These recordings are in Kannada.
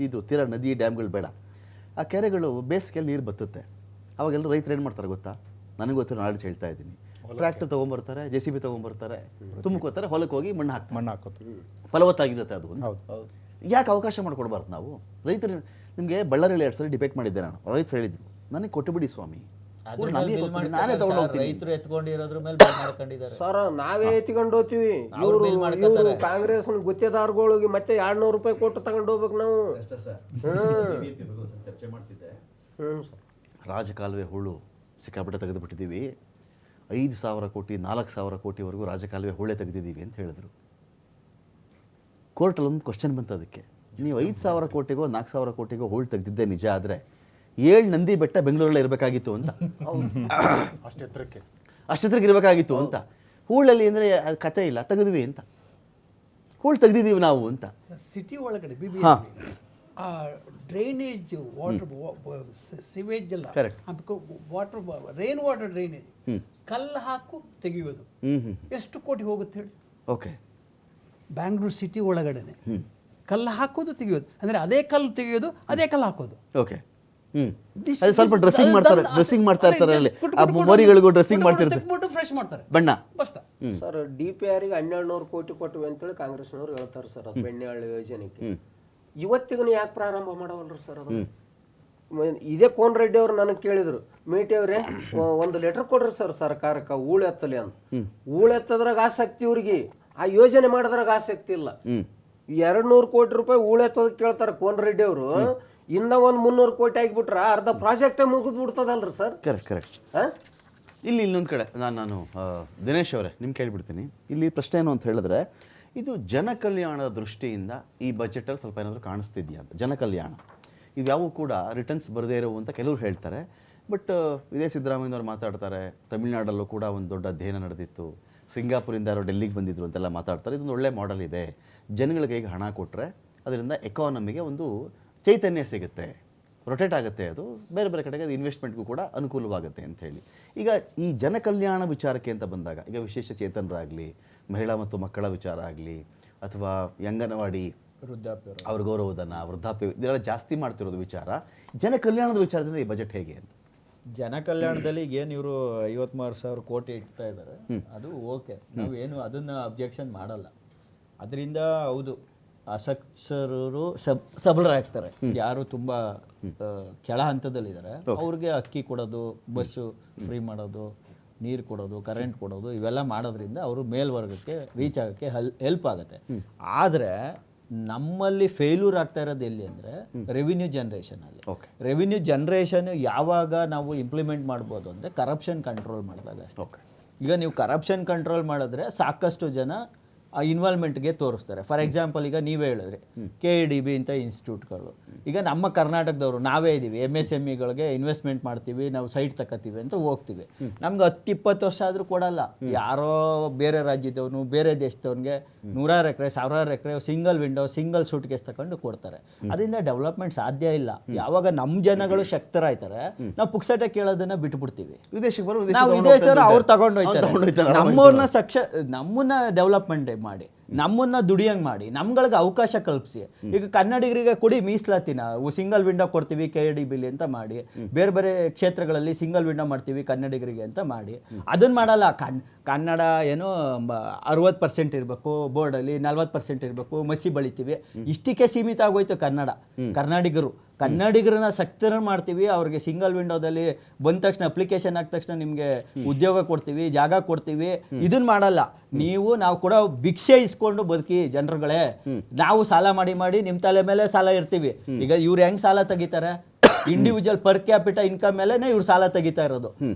ಇದು ತೀರಾ ನದಿ ಡ್ಯಾಮ್ಗಳು ಬೇಡ. ಆ ಕೆರೆಗಳು ಬೇಸಿಗೆಯಲ್ಲಿ ನೀರು ಬತ್ತುತ್ತೆ. ಅವಾಗೆಲ್ಲ ರೈತರು ಏನು ಮಾಡ್ತಾರೆ ಗೊತ್ತಾ? ನನಗೆ ಗೊತ್ತಿರೋ ನಾಲೆಡ್ಜ್ ಹೇಳ್ತಾ ಇದ್ದೀನಿ. ಟ್ರ್ಯಾಕ್ಟರ್ ತೊಗೊಂಬರ್ತಾರೆ, JCB ತೊಗೊಂಬರ್ತಾರೆ, ತುಂಬ್ಕೋತಾರೆ, ಹೊಲಕ್ಕೆ ಹೋಗಿ ಮಣ್ಣು ಹಾಕ್ತಾರೆ. ಫಲವತ್ತಾಗಿರುತ್ತೆ ಅದು. ಯಾಕೆ ಅವಕಾಶ ಮಾಡಿಕೊಡ್ಬಾರ್ದು ನಾವು? ರೈತರು ನಿಮಗೆ ಬಳ್ಳಾರಿಯಲ್ಲಿ 2 ಸಲ ಡಿಬೇಟ್ ಮಾಡಿದ್ದೆ ನಾನು. ರೈತರು ಹೇಳಿದ್ರು ನನಗೆ ಕೊಟ್ಟುಬಿಡಿ ಸ್ವಾಮಿ, ನಾನೇ ತಗೊಂಡು ಹೋಗ್ತೀನಿ. ರೈತರು ಎತ್ಕೊಂಡಿರೋದ್ರ ಮೇಲೆ ಮಾಡ್ಕೊಂಡಿದ್ದಾರೆ ಸರ್. ನಾವೇ ಎತ್ಕೊಂಡು ಹೋಗ್ತೀವಿ, ಇವರು ಕಾಂಗ್ರೆಸ್ ಗುತ್ತೇದಾರಗಳಿಗೆ ಮತ್ತೆ 200 ರೂಪಾಯಿ ಕೊಟ್ಟು ತಗೊಂಡು ಹೋಗ್ಬೇಕು ನಾವು. ಚರ್ಚೆ ಮಾಡ್ತಿದ್ದೆ. ರಾಜಕಾಲುವೆ ಹೂಳು ಸಿಕ್ಕಾಪಟ್ಟೆ ತೆಗೆದುಬಿಟ್ಟಿದ್ದೀವಿ. 5,000 ಕೋಟಿ 4,000 ಕೋಟಿವರೆಗೂ ರಾಜಕಾಲುವೆ ಹೂಳೆ ತೆಗೆದಿದ್ದೀವಿ ಅಂತ ಹೇಳಿದ್ರು. ಕೋರ್ಟಲ್ಲಿ ಒಂದು ಕ್ವಶನ್ ಬಂತು ಅದಕ್ಕೆ. ನೀವು 5,000 ಕೋಟಿಗೋ 4,000 ಕೋಟಿಗೋ ಹೂಳು ತೆಗೆದಿದ್ದೆ ನಿಜ ಆದರೆ 7 ನಂದಿ ಬೆಟ್ಟ ಬೆಂಗಳೂರಲ್ಲೇ ಇರಬೇಕಾಗಿತ್ತು ಅಂತ. ಅಷ್ಟೆತ್ತರಕ್ಕೆ ಇರಬೇಕಾಗಿತ್ತು ಅಂತ. ಹೂಳಲ್ಲಿ ಅಂದರೆ ಅದು ಕತೆ ಇಲ್ಲ, ತೆಗೆದ್ವಿ ಅಂತ. ಹೂಳು ತೆಗೆದಿದ್ದೀವಿ ನಾವು ಅಂತ. ಸಿಟಿ ಒಳಗಡೆ ಡ್ರೈನೇಜ್ ವಾಟರ್ ಸಿವೇಜ್ ಎಲ್ಲ ವಾಟರ್ ರೈನ್ ವಾಟರ್ ಡ್ರೈನೇಜ್ ಕಲ್ಲು ಹಾಕು ತೆಗೆಯೋದು ಎಷ್ಟು ಕೋಟಿ ಹೋಗುತ್ತೆ ಹೇಳಿ. ಓಕೆ, ಬ್ಯಾಂಗ್ಳೂರು ಸಿಟಿ ಒಳಗಡೆನೆ ಕಲ್ಲು ಹಾಕೋದು ತೆಗೆಯೋದು, ಅಂದರೆ ಅದೇ ಕಲ್ಲು ತೆಗೆಯೋದು ಅದೇ ಕಲ್ಲು ಹಾಕೋದು. ಓಕೆ, ಸ್ವಲ್ಪ ಡ್ರೆಸ್ಸಿಂಗ್ ಮಾಡ್ತಾ ಇರ್ತಾರೆ ಅಲ್ಲಿ. ಮರಿಗಳಿಗೂ ಡ್ರೆಸ್ಸಿಂಗ್ ಮಾಡ್ತಿರ್ತಾರೆ, ಫ್ರೆಶ್ ಮಾಡ್ತಾರೆ ಬಣ್ಣ. ಸರ್ DPR ಗೆ 1,200 ಕೋಟಿ ಕೊಟ್ಟವಿ ಅಂತೇಳಿ ಕಾಂಗ್ರೆಸ್ನವ್ರು ಹೇಳ್ತಾರೆ ಸರ್. ಅದು ಬೆಣ್ಣೆಹಳ್ಳಿ ಯೋಜನೆಗೆ ಇವತ್ತಿಗೂ ಯಾಕೆ ಪ್ರಾರಂಭ ಮಾಡವಲ್ರಿ ಸರ್? ಅದು ಇದೇ ಕೋನ್ ರೆಡ್ಡಿ ಅವ್ರು ನನಗೆ ಕೇಳಿದ್ರು, ಮೇಟಿ ಅವ್ರೆ 1 ಲೆಟರ್ ಕೊಡ್ರಿ ಸರ್ ಸರ್ಕಾರಕ್ಕೆ ಹೂಳು ಎತ್ತಲಿ ಅಂತ. ಹೂಳು ಎತ್ತದ್ರಾಗ ಆಸಕ್ತಿ ಇವ್ರಿಗೆ, ಆ ಯೋಜನೆ ಮಾಡಿದ್ರಾಗ ಆಸಕ್ತಿ ಇಲ್ಲ. 200 ಕೋಟಿ ರೂಪಾಯಿ ಹೂಳು ಎತ್ತೋದಕ್ಕೆ ಕೇಳ್ತಾರೆ ಕೋನ್ ರೆಡ್ಡಿ ಅವರು. ಇನ್ನ 300 ಕೋಟಿ ಆಗಿಬಿಟ್ರ ಅರ್ಧ ಪ್ರಾಜೆಕ್ಟೇ ಮುಗಿದು ಬಿಡ್ತದಲ್ರಿ ಸರ್. ಕರೆಕ್ಟ್. ಇಲ್ಲಿ ಇನ್ನೊಂದು ಕಡೆ ನಾನು ದಿನೇಶ್ ಅವರೇ ನಿಮ್ಗೆ ಕೇಳಿಬಿಡ್ತೀನಿ. ಇಲ್ಲಿ ಪ್ರಶ್ನೆ ಏನು ಅಂತ ಹೇಳಿದ್ರೆ, ಇದು ಜನಕಲ್ಯಾಣದ ದೃಷ್ಟಿಯಿಂದ ಈ ಬಜೆಟಲ್ಲಿ ಸ್ವಲ್ಪ ಏನಾದರೂ ಕಾಣಿಸ್ತಿದೆಯಾ ಅಂತ. ಜನಕಲ್ಯಾಣ ಇವ್ಯಾವೂ ಕೂಡ ರಿಟರ್ನ್ಸ್ ಬರದೇ ಇರೋ ಅಂತ ಕೆಲವರು ಹೇಳ್ತಾರೆ. ಬಟ್ ಇದೇ ಸಿದ್ದರಾಮಯ್ಯನವ್ರು ಮಾತಾಡ್ತಾರೆ. ತಮಿಳ್ನಾಡಲ್ಲೂ ಕೂಡ ಒಂದು ದೊಡ್ಡ ಅಧ್ಯಯನ ನಡೆದಿತ್ತು. ಸಿಂಗಾಪುರಿಂದ ಯಾರೋ ಡೆಲ್ಲಿಗೆ ಬಂದಿದ್ರು ಅಂತೆಲ್ಲ ಮಾತಾಡ್ತಾರೆ. ಇದೊಂದು ಒಳ್ಳೆ ಮಾಡೆಲ್ ಇದೆ. ಜನಗಳಿಗೆ ಈಗ ಹಣ ಕೊಟ್ಟರೆ ಅದರಿಂದ ಎಕಾನಮಿಗೆ ಒಂದು ಚೈತನ್ಯ ಸಿಗುತ್ತೆ, ರೊಟೇಟ್ ಆಗುತ್ತೆ, ಅದು ಬೇರೆ ಬೇರೆ ಕಡೆಗೆ ಅದು ಇನ್ವೆಸ್ಟ್ಮೆಂಟ್ಗೂ ಕೂಡ ಅನುಕೂಲವಾಗುತ್ತೆ ಅಂತ ಹೇಳಿ. ಈಗ ಈ ಜನಕಲ್ಯಾಣ ವಿಚಾರಕ್ಕೆ ಅಂತ ಬಂದಾಗ, ಈಗ ವಿಶೇಷ ಚೇತನರಾಗಲಿ, ಮಹಿಳಾ ಮತ್ತು ಮಕ್ಕಳ ವಿಚಾರ ಆಗಲಿ, ಅಥವಾ ಅಂಗನವಾಡಿ ವೃದ್ಧಾಪ್ಯ, ಅವ್ರ ಗೌರವಧನ, ವೃದ್ಧಾಪ್ಯ, ಇದೆಲ್ಲ ಜಾಸ್ತಿ ಮಾಡ್ತಿರೋದು ವಿಚಾರ. ಜನಕಲ್ಯಾಣದ ವಿಚಾರದಿಂದ ಈ ಬಜೆಟ್ ಹೇಗೆ ಅಂತ? ಜನಕಲ್ಯಾಣದಲ್ಲಿ ಏನು ಇವರು 53,000 ಕೋಟಿ ಇಡ್ತಾ ಇದ್ದಾರೆ, ಅದು ಓಕೆ, ನಾವೇನು ಅದನ್ನ ಅಬ್ಜೆಕ್ಷನ್ ಮಾಡಲ್ಲ. ಅದರಿಂದ ಹೌದು ಅಸಕ್ಷರರು ಸಬಲರಾಗ್ತಾರೆ. ಯಾರು ತುಂಬ ಕೆಳ ಹಂತದಲ್ಲಿದ್ದಾರೆ ಅವ್ರಿಗೆ ಅಕ್ಕಿ ಕೊಡೋದು, ಬಸ್ಸು ಫ್ರೀ ಮಾಡೋದು, ನೀರು ಕೊಡೋದು, ಕರೆಂಟ್ ಕೊಡೋದು, ಇವೆಲ್ಲ ಮಾಡೋದ್ರಿಂದ ಅವರು ಮೇಲ್ವರ್ಗಕ್ಕೆ ರೀಚ್ ಆಗೋಕ್ಕೆ ಹೆಲ್ಪ್ ಆಗುತ್ತೆ. ಆದರೆ ನಮ್ಮಲ್ಲಿ ಫೇಲ್ಯೂರ್ ಆಗ್ತಾ ಇರೋದು ಎಲ್ಲಿ ಅಂದರೆ ರೆವಿನ್ಯೂ ಜನ್ರೇಷನಲ್ಲಿ. ರೆವಿನ್ಯೂ ಜನ್ರೇಷನ್ ಯಾವಾಗ ನಾವು ಇಂಪ್ಲಿಮೆಂಟ್ ಮಾಡ್ಬೋದು ಅಂದರೆ ಕರಪ್ಷನ್ ಕಂಟ್ರೋಲ್ ಮಾಡಿದಾಗ ಅಷ್ಟೇ. ಈಗ ನೀವು ಕರಪ್ಷನ್ ಕಂಟ್ರೋಲ್ ಮಾಡಿದ್ರೆ ಸಾಕಷ್ಟು ಜನ ಆ ಇನ್ವಾಲ್ವ್ಮೆಂಟ್ಗೆ ತೋರಿಸ್ತಾರೆ. ಫಾರ್ ಎಕ್ಸಾಂಪಲ್, ಈಗ ನೀವೇ ಹೇಳಿದ್ರಿ KEDB ಅಂತ ಇನ್ಸ್ಟಿಟ್ಯೂಟ್ಗಳು. ಈಗ ನಮ್ಮ ಕರ್ನಾಟಕದವರು ನಾವೇ ಇದ್ದೀವಿ, MSMEಗಳಿಗೆ ಇನ್ವೆಸ್ಟ್ಮೆಂಟ್ ಮಾಡ್ತೀವಿ, ನಾವು ಸೈಟ್ ತಗೋತೀವಿ ಅಂತ ಹೋಗ್ತೀವಿ. ನಮ್ಗೆ 10-20 ವರ್ಷ ಆದರೂ ಕೊಡಲ್ಲ. ಯಾರೋ ಬೇರೆ ರಾಜ್ಯದವನು, ಬೇರೆ ದೇಶದವನಿಗೆ 100 ಎಕರೆ 1000 ಎಕರೆ single window, single suitcase ತಗೊಂಡು ಕೊಡ್ತಾರೆ. ಅದರಿಂದ ಡೆವಲಪ್ಮೆಂಟ್ ಸಾಧ್ಯ ಇಲ್ಲ. ಯಾವಾಗ ನಮ್ಮ ಜನಗಳು ಶಕ್ತರಾಯ್ತಾರೆ, ನಾವು ಪುಕ್ಸಟೆ ಕೇಳೋದನ್ನ ಬಿಟ್ಬಿಡ್ತೀವಿ. ನಾವು ವಿದೇಶದವರು ಅವ್ರು ತಗೊಂಡು ಹೋಗ್ತಾರೆ. ನಮ್ಮನ್ನ ಡೆವಲಪ್ಮೆಂಟ್ ಮಾಡಿ, ನಮ್ಮನ್ನ ದುಡಿಯಂಗ್ ಮಾಡಿ, ನಮ್ಗಳಿಗೆ ಅವಕಾಶ ಕಲ್ಪಿಸಿ. ಈಗ ಕನ್ನಡಿಗರಿಗೆ ಕೊಡಿ ಮೀಸಲಾತಿನ, ಸಿಂಗಲ್ ವಿಂಡೋ ಕೊಡ್ತೀವಿ KEDBಲಿ ಅಂತ ಮಾಡಿ, ಬೇರೆ ಬೇರೆ ಕ್ಷೇತ್ರಗಳಲ್ಲಿ ಸಿಂಗಲ್ ವಿಂಡೋ ಮಾಡ್ತೀವಿ ಕನ್ನಡಿಗರಿಗೆ ಅಂತ ಮಾಡಿ. ಅದನ್ನ ಮಾಡಲ್ಲ. ಕನ್ನಡ ಏನೋ 60% ಇರಬೇಕು ಬೋರ್ಡಲ್ಲಿ, 40% ಇರಬೇಕು, ಮಸಿ ಬಳಿತೀವಿ. ಇಷ್ಟಕ್ಕೆ ಸೀಮಿತ ಆಗೋಯ್ತು ಕನ್ನಡಿಗರನ್ನ ಸಕ್ತರ ಮಾಡ್ತೀವಿ. ಅವ್ರಿಗೆ ಸಿಂಗಲ್ ವಿಂಡೋದಲ್ಲಿ ಬಂದ ತಕ್ಷಣ, ಅಪ್ಲಿಕೇಶನ್ ಹಾಕಿದ ತಕ್ಷಣ ನಿಮಗೆ ಉದ್ಯೋಗ ಕೊಡ್ತೀವಿ, ಜಾಗ ಕೊಡ್ತೀವಿ. ಇದನ್ನ ಮಾಡಲ್ಲ. ನಾವು ಕೂಡ ಭಿಕ್ಷೆ ಇಸ್ಕೊಂಡು ಬದುಕಿ ಜನರುಗಳೇ. ನಾವು ಸಾಲ ಮಾಡಿ ನಿಮ್ಮ ತಲೆ ಮೇಲೆ ಸಾಲ ಇರ್ತೀವಿ. ಈಗ ಇವ್ರು ಹೆಂಗ್ ಸಾಲ ತೆಗಿತಾರೆ? ಇಂಡಿವಿಜುವಲ್ ಪರ್ ಕ್ಯಾಪಿಟ ಇನ್ಕಮ್ ಮೇಲೆ ಇವ್ರು ಸಾಲ ತೆಗಿತಾ ಇರೋದು.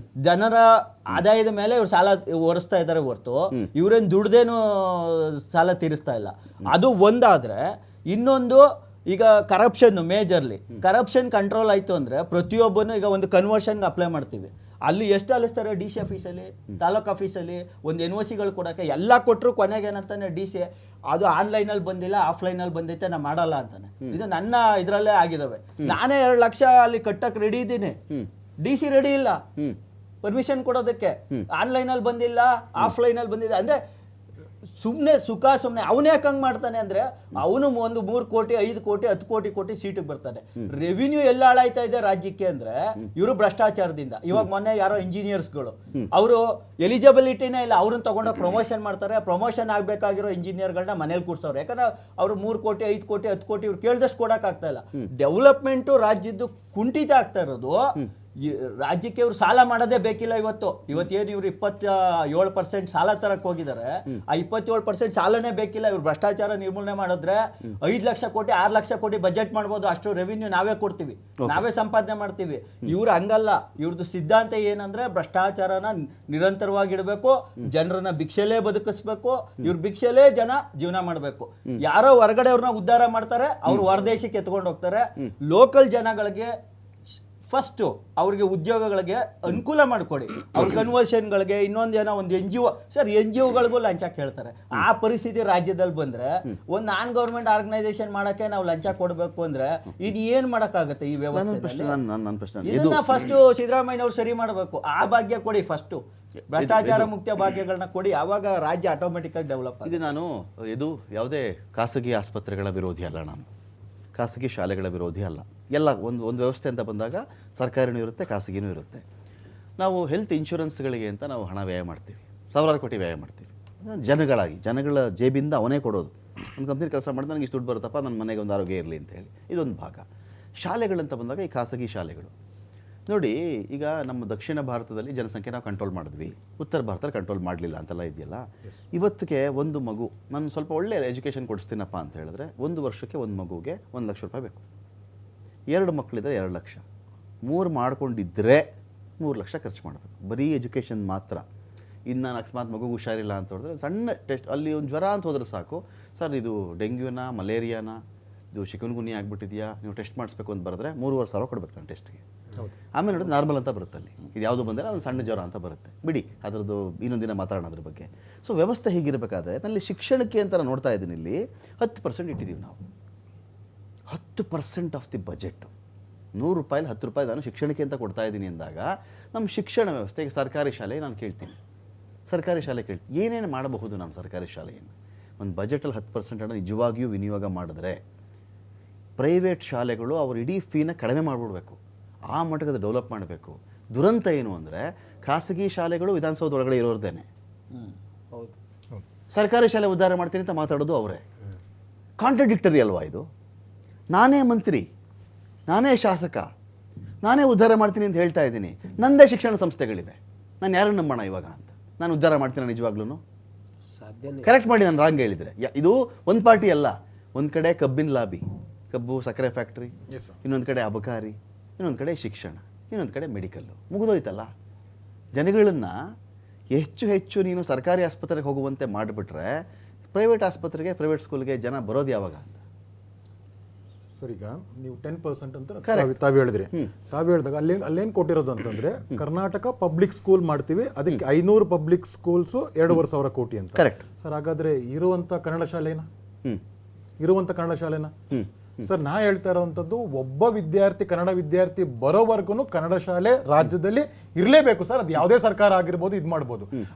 ಜನರ ಆದಾಯದ ಮೇಲೆ ಇವ್ರು ಸಾಲ ಹೊರಿಸ್ತಾ ಇದ್ದಾರೆ ಹೊರತು ಇವ್ರೇನು ದುಡ್ದೇನು ಸಾಲ ತೀರಿಸ್ತಾ ಇಲ್ಲ. ಅದು ಒಂದಾದ್ರೆ, ಇನ್ನೊಂದು ಈಗ ಕರಪ್ಷನ್, ಮೇಜರ್ಲಿ ಕರಪ್ಷನ್ ಕಂಟ್ರೋಲ್ ಆಯಿತು ಅಂದರೆ ಪ್ರತಿಯೊಬ್ಬನು ಈಗ ಒಂದು ಕನ್ವರ್ಷನ್ಗೆ ಅಪ್ಲೈ ಮಾಡ್ತೀವಿ. ಅಲ್ಲಿ ಎಷ್ಟು ಅಲಿಸ್ತಾರೆ DC ಆಫೀಸಲ್ಲಿ, ತಾಲೂಕು ಆಫೀಸಲ್ಲಿ ಒಂದು NOCಗಳು ಕೊಡೋಕ್ಕೆ. ಎಲ್ಲ ಕೊಟ್ಟರು ಕೊನೆಗೆ ಏನಂತಾನೆ DC ಅದು ಆನ್ಲೈನಲ್ಲಿ ಬಂದಿಲ್ಲ, ಆಫ್ಲೈನಲ್ಲಿ ಬಂದೈತೆ, ನಾ ಮಾಡಲ್ಲ ಅಂತಾನೆ. ಇದು ನನ್ನ ಇದರಲ್ಲೇ ಆಗಿದ್ದಾವೆ. ನಾನೇ 2 ಲಕ್ಷ ಅಲ್ಲಿ ಕಟ್ಟಕ್ಕೆ ರೆಡಿ ಇದ್ದೀನಿ, DC ರೆಡಿ ಇಲ್ಲ ಪರ್ಮಿಷನ್ ಕೊಡೋದಕ್ಕೆ. ಆನ್ಲೈನಲ್ಲಿ ಬಂದಿಲ್ಲ, ಆಫ್ಲೈನಲ್ಲಿ ಬಂದಿದೆ ಅಂದರೆ ಸುಮ್ಮನೆ ಸುಮ್ಮನೆ ಅವನೇ ಯಾಕೆ ಹಂಗೆ ಮಾಡ್ತಾನೆ ಅಂದರೆ ಅವನು ಒಂದು 3 ಕೋಟಿ 5 ಕೋಟಿ 10 ಕೋಟಿ ಸೀಟಿಗೆ ಬರ್ತಾನೆ. ರೆವಿನ್ಯೂ ಎಲ್ಲ ಹಾಳಾಯ್ತಾ ಇದೆ ರಾಜ್ಯಕ್ಕೆ ಅಂದರೆ ಇವರು ಭ್ರಷ್ಟಾಚಾರದಿಂದ. ಇವಾಗ ಮೊನ್ನೆ ಯಾರೋ ಇಂಜಿನಿಯರ್ಸ್ಗಳು ಅವರು ಎಲಿಜಿಬಿಲಿಟಿನೇ ಇಲ್ಲ, ಅವ್ರನ್ನ ತಗೊಂಡೋಗಿ ಪ್ರಮೋಷನ್ ಮಾಡ್ತಾರೆ. ಪ್ರಮೋಷನ್ ಆಗಬೇಕಾಗಿರೋ ಇಂಜಿನಿಯರ್ಗಳನ್ನ ಮನೇಲಿ ಕೂರ್ಸೋರು. ಯಾಕಂದ್ರೆ ಅವರು 3 ಕೋಟಿ 5 ಕೋಟಿ 10 ಕೋಟಿ ಇವ್ರು ಕೇಳಿದಷ್ಟು ಕೊಡೋಕ್ಕಾಗ್ತಾ ಇಲ್ಲ. ಡೆವಲಪ್ಮೆಂಟು ರಾಜ್ಯದ್ದು ಕುಂಠಿತ ಆಗ್ತಾ ಇರೋದು. ರಾಜ್ಯಕ್ಕೆ ಇವ್ರು ಸಾಲ ಮಾಡೋದೇ ಬೇಕಿಲ್ಲ. ಇವತ್ತೇನು ಇವ್ರು 27% ಸಾಲ ತರಕ್ ಹೋಗಿದ್ದಾರೆ. ಆ 27% ಸಾಲನೇ ಬೇಕಿಲ್ಲ. ಇವ್ರು ಭ್ರಷ್ಟಾಚಾರ ನಿರ್ಮೂಲನೆ ಮಾಡಿದ್ರೆ 5 ಲಕ್ಷ ಕೋಟಿ 6 ಲಕ್ಷ ಕೋಟಿ ಬಜೆಟ್ ಮಾಡ್ಬೋದು. ಅಷ್ಟು ರೆವಿನ್ಯೂ ನಾವೇ ಕೊಡ್ತೀವಿ, ನಾವೇ ಸಂಪಾದನೆ ಮಾಡ್ತೀವಿ. ಇವ್ರು ಹಂಗಲ್ಲ. ಇವ್ರದ್ದು ಸಿದ್ಧಾಂತ ಏನಂದ್ರೆ ಭ್ರಷ್ಟಾಚಾರನ ನಿರಂತರವಾಗಿಡ್ಬೇಕು, ಜನರನ್ನ ಭಿಕ್ಷೆಲೇ ಬದುಕಿಸ್ಬೇಕು, ಇವ್ರ ಭಿಕ್ಷೆಲೇ ಜನ ಜೀವನ ಮಾಡಬೇಕು. ಯಾರೋ ಹೊರಗಡೆ ಅವ್ರನ್ನ ಉದ್ಧಾರ ಮಾಡ್ತಾರೆ, ಅವ್ರು ಹೊರದೇಶಕ್ಕೆ ಎತ್ಕೊಂಡು ಹೋಗ್ತಾರೆ. ಲೋಕಲ್ ಜನಗಳಿಗೆ ಫಸ್ಟು ಅವ್ರಿಗೆ ಉದ್ಯೋಗಗಳಿಗೆ ಅನುಕೂಲ ಮಾಡಿಕೊಡಿ. ಅವ್ರ ಕನ್ವರ್ಷನ್ಗಳಿಗೆ ಇನ್ನೊಂದೇನೋ ಒಂದು NGO ಸರ್ NGOಗಳಿಗೂ ಲಂಚ ಕೇಳ್ತಾರೆ. ಆ ಪರಿಸ್ಥಿತಿ ರಾಜ್ಯದಲ್ಲಿ ಬಂದರೆ ಒಂದು ನಾನ್ ಗೌರ್ಮೆಂಟ್ ಆರ್ಗನೈಸೇಷನ್ ಮಾಡೋಕ್ಕೆ ನಾವು ಲಂಚ ಕೊಡಬೇಕು ಅಂದರೆ ಇನ್ನು ಏನು ಮಾಡೋಕ್ಕಾಗತ್ತೆ ಈ ವ್ಯವಸ್ಥೆ? ಇದನ್ನ ಫಸ್ಟು ಸಿದ್ದರಾಮಯ್ಯ ಅವ್ರು ಸರಿ ಮಾಡಬೇಕು. ಆ ಭಾಗ್ಯ ಕೊಡಿ, ಫಸ್ಟು ಭ್ರಷ್ಟಾಚಾರ ಮುಕ್ತ ಭಾಗ್ಯಗಳನ್ನ ಕೊಡಿ. ಆವಾಗ ರಾಜ್ಯ ಆಟೋಮೆಟಿಕ್ ಆಗಿ ಡೆವಲಪ್. ಈಗ ನಾನು ಯಾವುದೇ ಖಾಸಗಿ ಆಸ್ಪತ್ರೆಗಳ ವಿರೋಧಿ ಅಲ್ಲ, ನಾನು ಖಾಸಗಿ ಶಾಲೆಗಳ ವಿರೋಧಿ ಅಲ್ಲ. ಎಲ್ಲ ಒಂದು ವ್ಯವಸ್ಥೆ ಅಂತ ಬಂದಾಗ ಸರ್ಕಾರಿನೂ ಇರುತ್ತೆ, ಖಾಸಗಿನೂ ಇರುತ್ತೆ. ನಾವು ಹೆಲ್ತ್ ಇನ್ಶೂರೆನ್ಸ್ಗಳಿಗೆ ಅಂತ ನಾವು ಹಣ ವ್ಯಯ ಮಾಡ್ತೀವಿ, ಸಾವಿರಾರು ಕೋಟಿ ವ್ಯಯ ಮಾಡ್ತೀವಿ. ಜನಗಳ ಜೇಬಿಂದ ಅವನೇ ಕೊಡೋದು. ಒಂದು ಕಂಪ್ನಿ ಕೆಲಸ ಮಾಡಿದ್ರೆ ನನಗೆ ಇಷ್ಟು ದುಡ್ಡು ಬರುತ್ತಪ್ಪ, ನನ್ನ ಮನೆಗೆ ಒಂದು ಆರೋಗ್ಯ ಇರಲಿ ಅಂತ ಹೇಳಿ, ಇದೊಂದು ಭಾಗ. ಶಾಲೆಗಳಂತ ಬಂದಾಗ ಈ ಖಾಸಗಿ ಶಾಲೆಗಳು ನೋಡಿ, ಈಗ ನಮ್ಮ ದಕ್ಷಿಣ ಭಾರತದಲ್ಲಿ ಜನಸಂಖ್ಯೆ ನಾವು ಕಂಟ್ರೋಲ್ ಮಾಡಿದ್ವಿ, ಉತ್ತರ ಭಾರತದಲ್ಲಿ ಕಂಟ್ರೋಲ್ ಮಾಡಲಿಲ್ಲ ಅಂತೆಲ್ಲ ಇದೆಯಲ್ಲ. ಇವತ್ತಿಗೆ ಒಂದು ಮಗು, ನಾನು ಸ್ವಲ್ಪ ಒಳ್ಳೆ ಎಜುಕೇಷನ್ ಕೊಡಿಸ್ತೀನಪ್ಪ ಅಂತ ಹೇಳಿದ್ರೆ 1 ವರ್ಷಕ್ಕೆ ಒಂದು ಮಗುಗೆ 1 ಲಕ್ಷ ರೂಪಾಯಿ ಬೇಕು. 2 ಮಕ್ಕಳಿದ್ರೆ 2 ಲಕ್ಷ, 3 ಮಾಡ್ಕೊಂಡಿದ್ದರೆ 3 ಲಕ್ಷ ಖರ್ಚು ಮಾಡಬೇಕು ಬರೀ ಎಜುಕೇಷನ್ ಮಾತ್ರ. ಇನ್ನು ನಾನು ಅಕಸ್ಮಾತ್ ಮಗುಗೆ ಹುಷಾರಿಲ್ಲ ಅಂತ ಹೇಳಿದ್ರೆ ಸಣ್ಣ ಟೆಸ್ಟ್, ಅಲ್ಲಿ ಒಂದು ಜ್ವರ ಅಂತ ಹೋದ್ರೆ ಸಾಕು, ಸರ್ ಇದು ಡೆಂಗ್ಯೂನಾ ಮಲೇರಿಯಾನಾ ಇದು ಚಿಕನ್ಗುನ್ಯಾ ಆಗಿಬಿಟ್ಟಿದೆಯಾ, ನೀವು ಟೆಸ್ಟ್ ಮಾಡಿಸ್ಬೇಕು ಅಂತ ಬರೆದ್ರೆ 3,500 ಕೊಡಬೇಕು ನಾನು ಟೆಸ್ಟ್ಗೆ. ಆಮೇಲೆ ನೋಡಿದ್ರೆ ನಾರ್ಮಲ್ ಅಂತ ಬರುತ್ತೆ. ಅಲ್ಲಿ ಇದು ಯಾವುದು ಬಂದರೆ ಒಂದು ಸಣ್ಣ ಜ್ವರ ಅಂತ ಬರುತ್ತೆ, ಬಿಡಿ ಅದರದ್ದು ಇನ್ನೊಂದು ದಿನ ಮಾತಾಡೋಣ ಅದ್ರ ಬಗ್ಗೆ. ಸೊ ವ್ಯವಸ್ಥೆ ಹೀಗಿರಬೇಕಾದ್ರೆ ನಲ್ಲಿ ಶಿಕ್ಷಣಕ್ಕೆ ಅಂತ ನಾನು ನೋಡ್ತಾ ಇದ್ದೀನಿ, ಇಲ್ಲಿ 10% ಇಟ್ಟಿದ್ದೀವಿ ನಾವು. 10% ಆಫ್ ದಿ ಬಜೆಟ್, 100 ರೂಪಾಯಿ 10 ರೂಪಾಯಿ ನಾನು ಶಿಕ್ಷಣಕ್ಕೆ ಅಂತ ಕೊಡ್ತಾ ಇದ್ದೀನಿ ಅಂದಾಗ ನಮ್ಮ ಶಿಕ್ಷಣ ವ್ಯವಸ್ಥೆ, ಈಗ ಸರ್ಕಾರಿ ಶಾಲೆ ನಾನು ಕೇಳ್ತೀನಿ, ಏನೇನು ಮಾಡಬಹುದು ನಮ್ಮ ಸರ್ಕಾರಿ ಶಾಲೆಯನ್ನು? ಒಂದು ಬಜೆಟಲ್ಲಿ 10% ಅನ್ನು ನಿಜವಾಗಿಯೂ ವಿನಿಯೋಗ ಮಾಡಿದ್ರೆ ಪ್ರೈವೇಟ್ ಶಾಲೆಗಳು ಅವ್ರ ಇಡೀ ಫೀನ ಕಡಿಮೆ ಮಾಡಿಬಿಡ್ಬೇಕು, ಆ ಮಟ್ಟದ ಡೆವಲಪ್ ಮಾಡಬೇಕು. ದುರಂತ ಏನು ಅಂದರೆ ಖಾಸಗಿ ಶಾಲೆಗಳು ವಿಧಾನಸೌಧ ಒಳಗಡೆ ಇರೋರ್ದೇನೆ, ಹೌದು, ಸರ್ಕಾರಿ ಶಾಲೆ ಉದ್ಧಾರ ಮಾಡ್ತೀನಿ ಅಂತ ಮಾತಾಡೋದು ಅವರೇ. ಕಾಂಟ್ರಡಿಕ್ಟರಿ ಅಲ್ವಾ ಇದು? ನಾನೇ ಮಂತ್ರಿ, ನಾನೇ ಶಾಸಕ, ನಾನೇ ಉದ್ಧಾರ ಮಾಡ್ತೀನಿ ಅಂತ ಹೇಳ್ತಾ ಇದ್ದೀನಿ, ನನ್ನದೇ ಶಿಕ್ಷಣ ಸಂಸ್ಥೆಗಳಿವೆ, ನಾನು ಯಾರನ್ನು ನಂಬೋಣ ಇವಾಗ ಅಂತ? ನಾನು ಉದ್ಧಾರ ಮಾಡ್ತೀನಿ ನಿಜವಾಗ್ಲೂ? ಸಾಧ್ಯನೇ. ಕರೆಕ್ಟ್ ಮಾಡಿ ನಾನು ರಾಂಗ್ ಹೇಳಿದರೆ. ಇದು ಒಂದು ಪಾರ್ಟಿ ಅಲ್ಲ, ಒಂದು ಕಡೆ ಕಬ್ಬಿನ ಲಾಬಿ, ಕಬ್ಬು ಸಕ್ಕರೆ ಫ್ಯಾಕ್ಟ್ರಿ, ಇನ್ನೊಂದು ಕಡೆ ಅಬಕಾರಿ, ಇನ್ನೊಂದು ಕಡೆ ಶಿಕ್ಷಣ, ಇನ್ನೊಂದು ಕಡೆ ಮೆಡಿಕಲ್ಲು. ಮುಗಿದೋಯ್ತಲ್ಲ. ಜನಗಳನ್ನು ಹೆಚ್ಚು ನೀನು ಸರ್ಕಾರಿ ಆಸ್ಪತ್ರೆಗೆ ಹೋಗುವಂತೆ ಮಾಡಿಬಿಟ್ರೆ ಪ್ರೈವೇಟ್ ಆಸ್ಪತ್ರೆಗೆ, ಪ್ರೈವೇಟ್ ಸ್ಕೂಲ್ಗೆ ಜನ ಬರೋದು ಯಾವಾಗ ಅಂತ? ಸರ್, ಈಗ ನೀವು 10% ಅಂತ ತಾವು ಹೇಳಿದ್ರಿ. ತಾವು ಹೇಳಿದಾಗ ಅಲ್ಲೇನು ಕೊಟ್ಟಿರೋದು ಅಂತಂದ್ರೆ ಕರ್ನಾಟಕ ಪಬ್ಲಿಕ್ ಸ್ಕೂಲ್ ಮಾಡ್ತೀವಿ, ಅದಕ್ಕೆ 500 ಪಬ್ಲಿಕ್ ಸ್ಕೂಲ್ಸ್ 2,500 ಕೋಟಿ ಅಂತ. ಕರೆಕ್ಟ್ ಸರ್, ಹಾಗಾದ್ರೆ ಇರುವಂತ ಕನ್ನಡ ಶಾಲೆನ ಸರ್, ನಾ ಹೇಳ್ತಾ ಇರೋವಂಥದ್ದು ಒಬ್ಬ ವಿದ್ಯಾರ್ಥಿ, ಕನ್ನಡ ವಿದ್ಯಾರ್ಥಿ ಬರೋವರೆಗೂ ಕನ್ನಡ ಶಾಲೆ ರಾಜ್ಯದಲ್ಲಿ ಇರಲೇಬೇಕು ಸರ್. ಅದು ಯಾವುದೇ ಸರ್ಕಾರ ಆಗಿರ್ಬೋದು, ಇದು ಮಾಡ್ಬೋದು.